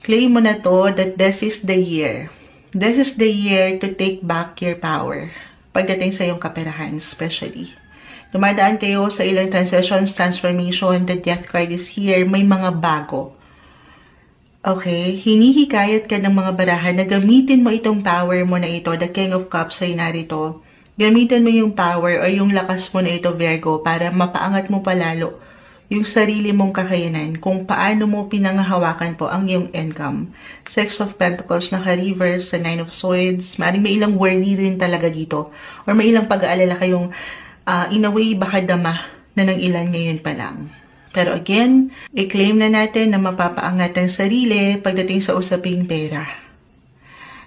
Claim mo na to that this is the year. This is the year to take back your power. Pagdating sa iyong kaperahan, especially. Dumadaan kayo sa ilang transitions, transformation, the death card is here, may mga bago. Okay, hinihikayat ka ng mga barahan na gamitin mo itong power mo na ito, the King of Cups ay narito. Gamitin mo yung power o yung lakas mo na ito, Virgo, para mapaangat mo palalo yung sarili mong kakayanan, kung paano mo pinangahawakan po ang iyong income. Six of Pentacles, naka-reverse sa Nine of Swords. Maaaring may ilang worry rin talaga dito. Or may ilang pag-aalala kayong in a way baka dama na ng ilan ngayon pa lang. Pero again, i-claim na natin na mapapaangat ang sarili pagdating sa usaping pera.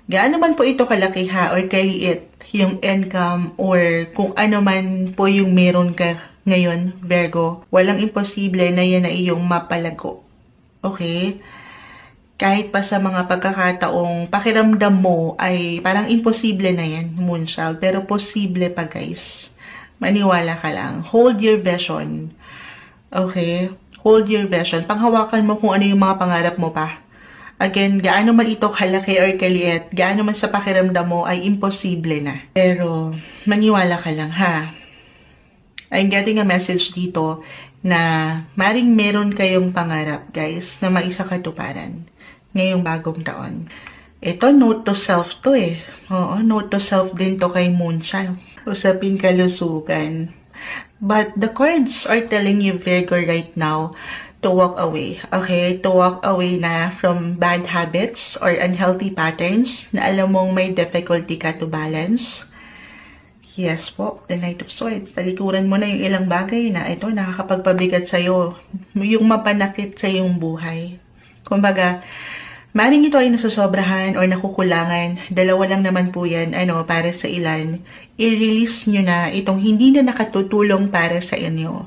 Gaano man po ito kalaki ha or kaliit yung income or kung ano man po yung meron ka ngayon, Virgo, walang imposible na yan na iyong mapalago. Okay? Kahit pa sa mga pagkakataong pakiramdam mo ay parang imposible na yan, Moonchild. Pero posible pa, guys. Maniwala ka lang. Hold your vision. Okay? Hold your vision. Panghawakan mo kung ano yung mga pangarap mo pa. Again, gaano man ito kalaki or kaliit, gaano man sa pakiramdam mo ay imposible na. Pero, maniwala ka lang, ha? I'm getting a message dito na maring meron kayong pangarap, guys, na maisakatuparan ngayong bagong taon. Ito, note to self to eh. Oo, note to self din to kay Moonchild. Usapin kalusugan. But the cards are telling you, Virgo, right now, to walk away. Okay? To walk away na from bad habits or unhealthy patterns na alam mong may difficulty ka to balance. Yes po, the Knight of Swords. Talikuran mo na yung ilang bagay na ito nakakapagpabigat sa'yo. Yung mapanakit sa iyong buhay. Kumbaga, maring ito ay nasosobrahan o nakukulangan. Dalawa lang naman po yan, para sa ilan. I-release nyo na itong hindi na nakatutulong para sa inyo.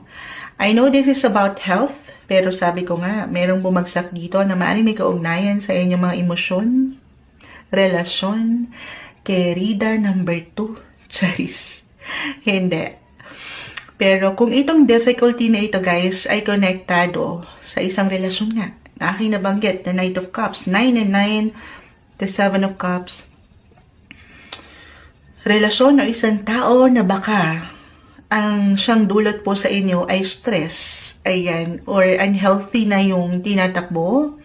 I know this is about health, pero sabi ko nga, merong bumagsak dito na maaaring may kaugnayan sa inyong mga emosyon, relasyon, querida number 2. Charis. Hindi. Pero kung itong difficulty na ito, guys, ay konektado sa isang relasyon nga, na aking nabanggit, the Knight of Cups, 9 and 9, the 7 of Cups, relasyon o isang tao na baka ang siyang dulot po sa inyo ay stress, ayan, or unhealthy na yung tinatakbo,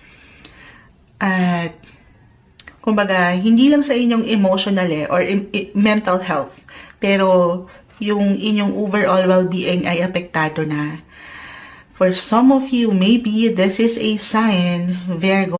at kumbaga, hindi lang sa inyong emotional or mental health, pero yung inyong overall well-being ay apektado na. For some of you, maybe this is a sign, Virgo,